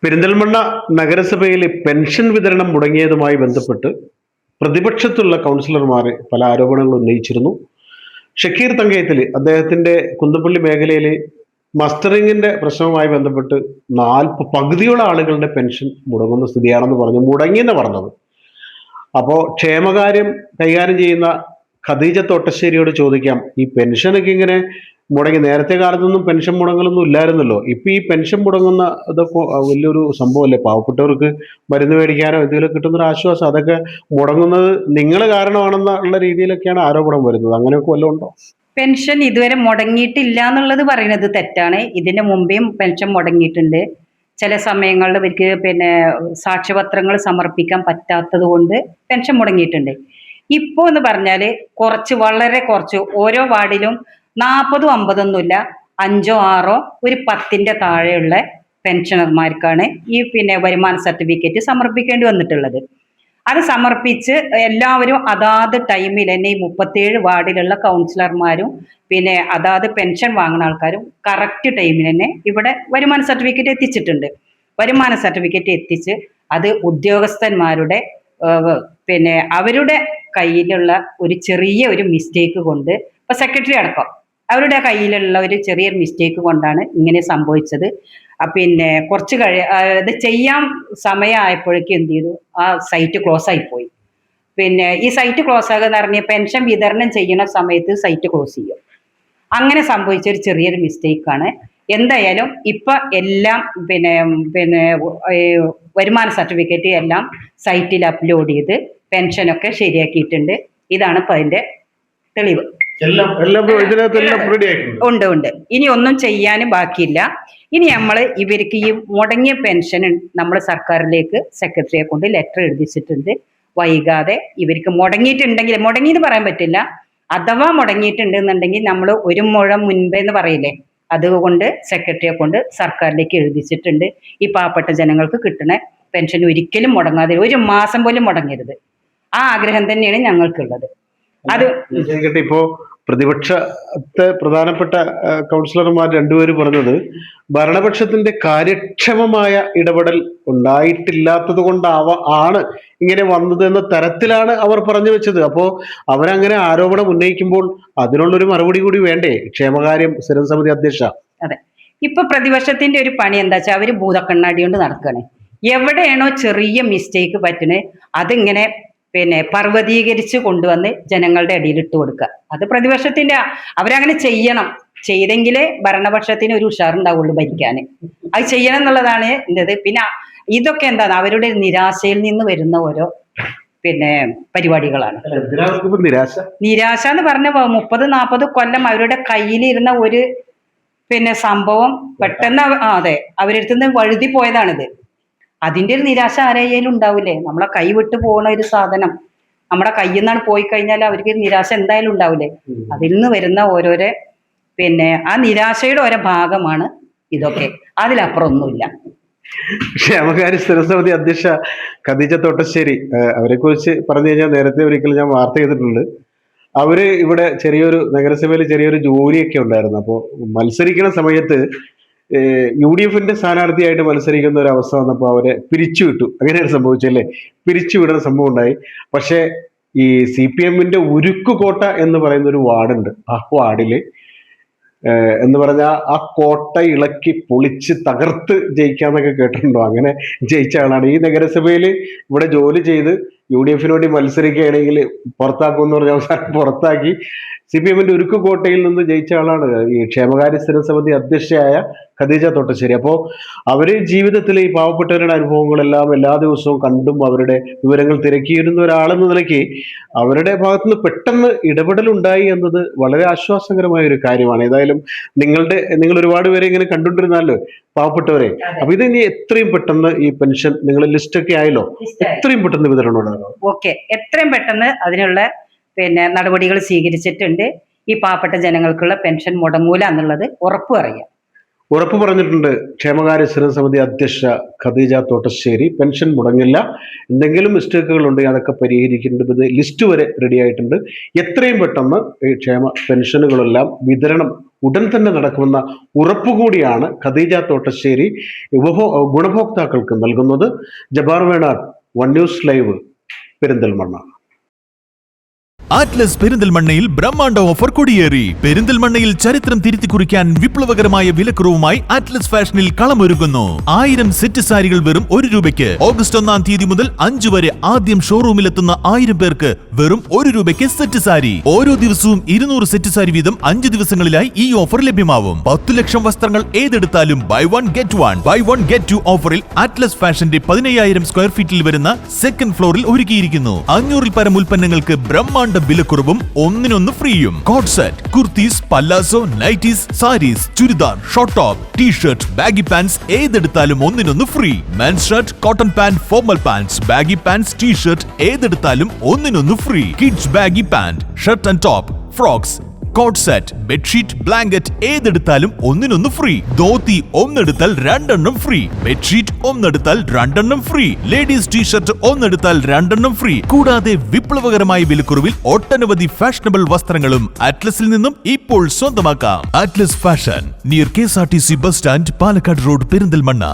പെരിന്തൽമണ്ണ നഗരസഭയിലെ പെൻഷൻ വിതരണം മുടങ്ങിയതുമായി ബന്ധപ്പെട്ട് പ്രതിപക്ഷത്തുള്ള കൗൺസിലർമാർ പല ആരോപണങ്ങൾ ഉന്നയിച്ചിരുന്നു. ഷക്കീർ തങ്കയത്തിൽ അദ്ദേഹത്തിന്റെ കുന്തപ്പള്ളി മേഖലയിലെ മസ്റ്ററിങ്ങിന്റെ പ്രശ്നവുമായി ബന്ധപ്പെട്ട് പകുതിയോളം ആളുകളുടെ പെൻഷൻ മുടങ്ങുന്ന സ്ഥിതിയാണെന്ന് പറഞ്ഞു. മുടങ്ങിയെന്ന് പറഞ്ഞത്. അപ്പോ ക്ഷേമകാര്യം കൈകാര്യം ചെയ്യുന്ന ഖദീജ തോട്ടശ്ശേരിയോട് ചോദിക്കാം, ഈ പെൻഷനൊക്കെ ഇങ്ങനെ മുടങ്ങി, നേരത്തെ കാലത്തൊന്നും പെൻഷൻ മുടങ്ങലൊന്നും ഇല്ലായിരുന്നല്ലോ. ഇപ്പൊ ഈ പെൻഷൻ മുടങ്ങുന്ന ഇതൊക്കെ വലിയൊരു സംഭവമല്ലേ? പാവപ്പെട്ടവർക്ക് മരുന്ന് മേടിക്കാനോ എന്തെങ്കിലും കിട്ടുന്നൊരു ആശ്വാസം, അതൊക്കെ മുടങ്ങുന്നത് നിങ്ങൾ കാരണമാണെന്നുള്ള രീതിയിലൊക്കെയാണ് ആരോപണം വരുന്നത്. അങ്ങനെയൊക്കെ വല്ലതും ഉണ്ടോ? പെൻഷൻ ഇതുവരെ മുടങ്ങിയിട്ടില്ല എന്നുള്ളത് പറയുന്നത് തെറ്റാണ്. ഇതിന് മുമ്പേയും പെൻഷൻ മുടങ്ങിയിട്ടുണ്ട്. ചില സമയങ്ങളിൽ ഇവർക്ക് സാക്ഷ്യപത്രങ്ങൾ സമർപ്പിക്കാൻ പറ്റാത്തത് കൊണ്ട് പെൻഷൻ മുടങ്ങിയിട്ടുണ്ട്. ഇപ്പോൾ എന്ന് പറഞ്ഞാൽ വളരെ കുറച്ച് ഓരോ വാർഡിലും 40, 50 5, 6 ഒരു 10 താഴെയുള്ള പെൻഷനർമാർക്കാണ് ഈ വരുമാന സർട്ടിഫിക്കറ്റ് സമർപ്പിക്കേണ്ടി വന്നിട്ടുള്ളത്. അത് സമർപ്പിച്ച് എല്ലാവരും അതാത് ടൈമിൽ തന്നെ ഈ 37 വാർഡിലുള്ള കൗൺസിലർമാരും അതാത് പെൻഷൻ വാങ്ങുന്ന ആൾക്കാരും കറക്റ്റ് ടൈമിൽ തന്നെ ഇവിടെ വരുമാന സർട്ടിഫിക്കറ്റ് എത്തിച്ചിട്ടുണ്ട്. വരുമാന സർട്ടിഫിക്കറ്റ് എത്തിച്ച് അത് ഉദ്യോഗസ്ഥന്മാരുടെ അവരുടെ കയ്യിലുള്ള ഒരു ചെറിയ ഒരു മിസ്റ്റേക്ക് കൊണ്ട്, ഇപ്പൊ സെക്രട്ടറി അടക്കം അവരുടെ കയ്യിലുള്ള ഒരു ചെറിയൊരു മിസ്റ്റേക്ക് കൊണ്ടാണ് ഇങ്ങനെ സംഭവിച്ചത്. കുറച്ച് ഇത് ചെയ്യാൻ സമയമായപ്പോഴേക്കും എന്ത് ചെയ്തു, ആ സൈറ്റ് ക്ലോസ് ആയിപ്പോയി. ഈ സൈറ്റ് ക്ലോസ് ആകുക പറഞ്ഞാൽ പെൻഷൻ വിതരണം ചെയ്യുന്ന സമയത്ത് സൈറ്റ് ക്ലോസ് ചെയ്യും. അങ്ങനെ സംഭവിച്ച ഒരു ചെറിയൊരു മിസ്റ്റേക്കാണ്. എന്തായാലും ഇപ്പൊ എല്ലാം വരുമാന സർട്ടിഫിക്കറ്റ് എല്ലാം സൈറ്റിൽ അപ്ലോഡ് ചെയ്ത് പെൻഷനൊക്കെ ശരിയാക്കിയിട്ടുണ്ട്. ഇതാണ് ഇപ്പൊ അതിന്റെ തെളിവ്. ഉണ്ട്. ഇനി ഒന്നും ചെയ്യാനും ബാക്കിയില്ല. ഇനി നമ്മൾ ഇവർക്ക് ഈ മുടങ്ങിയ പെൻഷൻ നമ്മൾ സർക്കാരിലേക്ക് സെക്രട്ടറിയെ കൊണ്ട് ലെറ്റർ എഴുതിച്ചിട്ടുണ്ട്. വൈകാതെ ഇവർക്ക് മുടങ്ങിയെന്ന് പറയാൻ പറ്റില്ല, അഥവാ മുടങ്ങിയിട്ടുണ്ട് എന്നുണ്ടെങ്കിൽ നമ്മൾ 1 മുഴം മുൻപേ എന്ന് പറയില്ലേ, അതുകൊണ്ട് സെക്രട്ടറിയെ കൊണ്ട് സർക്കാരിലേക്ക് എഴുതിച്ചിട്ടുണ്ട്. ഈ പാവപ്പെട്ട ജനങ്ങൾക്ക് കിട്ടുന്ന പെൻഷൻ ഒരിക്കലും മുടങ്ങാതെ 1 മാസം പോലും മുടങ്ങരുത്. ആ ആഗ്രഹം തന്നെയാണ് ഞങ്ങൾക്കുള്ളത്. അത് ഇപ്പോ പ്രതിപക്ഷത്തെ പ്രധാനപ്പെട്ട കൗൺസിലർമാർ രണ്ടുപേരും പറഞ്ഞത് ഭരണപക്ഷത്തിന്റെ കാര്യക്ഷമമായ ഇടപെടൽ ഉണ്ടായിട്ടില്ലാത്തത് കൊണ്ടാണ് ഇങ്ങനെ വന്നത് എന്ന തരത്തിലാണ് അവർ പറഞ്ഞു വെച്ചത്. അപ്പോ അവരങ്ങനെ ആരോപണം ഉന്നയിക്കുമ്പോൾ അതിനുള്ളൊരു മറുപടി കൂടി വേണ്ടേ ക്ഷേമകാര്യം സ്ഥിരം സമിതി അധ്യക്ഷ? അതെ, ഇപ്പൊ പ്രതിപക്ഷത്തിന്റെ ഒരു പണി എന്താ വെച്ചാൽ അവര് ഭൂതക്കണ്ണാടി കൊണ്ട് നടക്കണേ. എവിടെയാണോ ചെറിയ മിസ്റ്റേക്ക് പറ്റുന്നത് അതിങ്ങനെ പർവ്വതീകരിച്ച് കൊണ്ടുവന്ന് ജനങ്ങളുടെ അടിയിൽ ഇട്ട് കൊടുക്കുക. അത് പ്രതിപക്ഷത്തിന്റെ, അവരങ്ങനെ ചെയ്യണം. ചെയ്തെങ്കിലേ ഭരണപക്ഷത്തിന് ഒരു ഉഷാറുണ്ടാവുള്ളൂ ഭരിക്കാന്. അത് ചെയ്യണം എന്നുള്ളതാണ് എൻ്റെത്. ഇതൊക്കെ എന്താണ് അവരുടെ നിരാശയിൽ നിന്ന് വരുന്ന ഓരോ പരിപാടികളാണ്. നിരാശ എന്ന് പറഞ്ഞ 30-40 കൊല്ലം അവരുടെ കയ്യിലിരുന്ന ഒരു സംഭവം പെട്ടെന്ന് അതെ അവരെടുത്തുനിന്ന് വഴുതി പോയതാണിത്. അതിന്റെ ഒരു നിരാശ ആരെയും ഉണ്ടാവില്ലേ? നമ്മളെ കൈ വിട്ടു പോകുന്ന ഒരു സാധനം നമ്മുടെ കയ്യിൽ നിന്നാണ് പോയി കഴിഞ്ഞാൽ അവർക്ക് നിരാശ എന്തായാലും ഉണ്ടാവില്ലേ? അതിൽ നിന്ന് വരുന്ന ഓരോരോ ആ നിരാശയുടെ ഓരോ ഭാഗമാണ് ഇതൊക്കെ, അതിലപ്പുറം ഒന്നുമില്ല. ക്ഷേമകാര്യ സ്ഥിരസമിതി അധ്യക്ഷ ഖദീജ തോട്ടശ്ശേരി, അവരെ കുറിച്ച് പറഞ്ഞു കഴിഞ്ഞാൽ നേരത്തെ ഒരിക്കലും ഞാൻ വാർത്ത ചെയ്തിട്ടുണ്ട്. അവര് ഇവിടെ നഗരസഭയിൽ ചെറിയൊരു ജോലിയൊക്കെ ഉണ്ടായിരുന്നു. അപ്പോൾ മത്സരിക്കുന്ന സമയത്ത് UDFന്റെ സ്ഥാനാർത്ഥിയായിട്ട് മത്സരിക്കുന്ന ഒരു അവസ്ഥ വന്നപ്പോൾ അവരെ പിരിച്ചുവിട്ടു. അങ്ങനെയാണ് സംഭവിച്ചല്ലേ? പിരിച്ചുവിടുന്ന സംഭവം ഉണ്ടായി. പക്ഷെ ഈ CPMന്റെ ഉരുക്കുകോട്ട എന്ന് പറയുന്ന ഒരു വാർഡുണ്ട്. ആ വാർഡില് എന്ന് പറഞ്ഞാൽ ആ കോട്ട ഇളക്കി പൊളിച്ച് തകർത്ത് ജയിക്കാന്നൊക്കെ കേട്ടിട്ടുണ്ടോ? അങ്ങനെ ജയിച്ച ആളാണ്. ഈ നഗരസഭയിൽ ഇവിടെ ജോലി ചെയ്ത് UDFന് വേണ്ടി മത്സരിക്കുകയാണെങ്കിൽ പുറത്താക്കുമെന്ന് പറഞ്ഞ അവസാനം പുറത്താക്കി CPMന്റെ ഉരുക്കുകോട്ടയിൽ നിന്ന് ജയിച്ച ആളാണ് ഈ ക്ഷേമകാര്യ സ്ഥിരസമിതി അധ്യക്ഷയായ ഖദീജ തോട്ടശ്ശേരി. അപ്പോൾ അവര് ജീവിതത്തിൽ ഈ പാവപ്പെട്ടവരുടെ അനുഭവങ്ങളെല്ലാം എല്ലാ ദിവസവും കണ്ടും അവരുടെ വിവരങ്ങൾ തിരക്കിയിരുന്ന ഒരാളെന്ന നിലയ്ക്ക് അവരുടെ ഭാഗത്തുനിന്ന് പെട്ടെന്ന് ഇടപെടൽ ഉണ്ടായി എന്നത് വളരെ ആശ്വാസകരമായ ഒരു കാര്യമാണ്. ഏതായാലും നിങ്ങൾ ഒരുപാട് പേരെ ഇങ്ങനെ കണ്ടുകൊണ്ടിരുന്നല്ലോ, പാവപ്പെട്ടവരെ. അപ്പൊ ഇത് ഇനി എത്രയും പെട്ടെന്ന് ഈ പെൻഷൻ നിങ്ങൾ ലിസ്റ്റൊക്കെ ആയല്ലോ, എത്രയും പെട്ടെന്ന് വിതരണം ഉണ്ടാകും. ഓക്കെ, എത്രയും പെട്ടെന്ന് അതിനുള്ള നടപടികൾ സ്വീകരിച്ചിട്ടുണ്ട്. ഈ പാവപ്പെട്ട ജനങ്ങൾക്കുള്ള പെൻഷൻ മുടങ്ങൂല എന്നുള്ളത് ഉറപ്പു പറയാം. ഉറപ്പ് പറഞ്ഞിട്ടുണ്ട് ക്ഷേമകാര്യ സ്ഥിരം സമിതി അധ്യക്ഷ ഖദീജ തോട്ടശ്ശേരി. പെൻഷൻ മുടങ്ങില്ല, എന്തെങ്കിലും മിസ്റ്റേക്കുകൾ ഉണ്ടെങ്കിൽ അതൊക്കെ പരിഹരിക്കേണ്ടത് ലിസ്റ്റ് വരെ റെഡി ആയിട്ടുണ്ട്. എത്രയും പെട്ടെന്ന് ഈ ക്ഷേമ പെൻഷനുകളെല്ലാം വിതരണം ഉടൻ തന്നെ നടക്കുമെന്ന ഉറപ്പുകൂടിയാണ് ഖദീജ തോട്ടശ്ശേരി ഗുണഭോക്താക്കൾക്ക് നൽകുന്നത്. Jabar Venad, one news live, Perinthalmanna. Atlas പെരിന്തൽമണ്ണയിൽ ബ്രഹ്മാണ്ഡ ഓഫർ കൊടിയേറി. പെരിന്തൽമണ്ണയിൽ ചരിത്രം തിരുത്തി കുറിക്കാൻ വിപ്ലവകരമായ വിലക്കുറവുമായി ആറ്റ്ലസ് ഫാഷനിൽ കളമൊരുങ്ങുന്നു. 1000 സെറ്റ് സാരികൾ വെറും 1 രൂപയ്ക്ക്. ഓഗസ്റ്റ് 1 തീയതി മുതൽ 5 വരെ ആദ്യം ഷോറൂമിലെത്തുന്ന 1000 പേർക്ക് വെറും 1 രൂപയ്ക്ക് സെറ്റ് സാരി. ഓരോ ദിവസവും 200 സെറ്റ് സാരി വീതം 5 ദിവസങ്ങളിലായി ഈ ഓഫർ ലഭ്യമാവും. 10 ലക്ഷം വസ്ത്രങ്ങൾ ഏതെടുത്താലും ബൈ 1 ഗെറ്റ് 2 ഓഫറിൽ ആറ്റ്ലസ് ഫാഷന്റെ 15000 സ്ക്വയർ ഫീറ്റിൽ വരുന്ന സെക്കൻഡ് ഫ്ലോറിൽ ഒരുക്കിയിരിക്കുന്നു. 500-ൽ പരം ഉൽപ്പന്നങ്ങൾക്ക് ബ്രഹ്മാണ്ഡ വിലക്കുറവും ഒന്നിനൊന്ന് ഫ്രീയും. Coat set, kurtis, palazzo, nighties, saris, churidar, short top, T-shirt, baggy pants ഏതെടുത്താലും ഒന്നിനൊന്ന് ഫ്രീ. Men's shirt, cotton pant, formal pants, baggy pants, T-shirt ഏതെടുത്താലും ഒന്നിനൊന്ന് ഫ്രീ. Kids baggy pant, shirt and top, frocks, coat set, bedsheet, blanket ഏതെടുത്താലും ഒന്നിനൊന്ന് ഫ്രീ. ധോത്തി ഒന്നെടുത്താൽ 2 ഫ്രീ. ബെഡ്ഷീറ്റ് ഒന്നെടുത്താൽ 2 ഫ്രീ. ലേഡീസ് ടീ-ഷർട്ട് ഒന്നെടുത്താൽ 2 ഫ്രീ. കൂടാതെ വിപ്ലവകരമായ വിലക്കുറവിൽ ഒട്ടനവധി ഫാഷനബിൾ വസ്ത്രങ്ങളും ആറ്റ്ലസിൽ നിന്നും ഇപ്പോൾ സ്വന്തമാക്കാം. Atlas fashion, near KSRTC bus stand, Palakkad road, Perinthalmanna.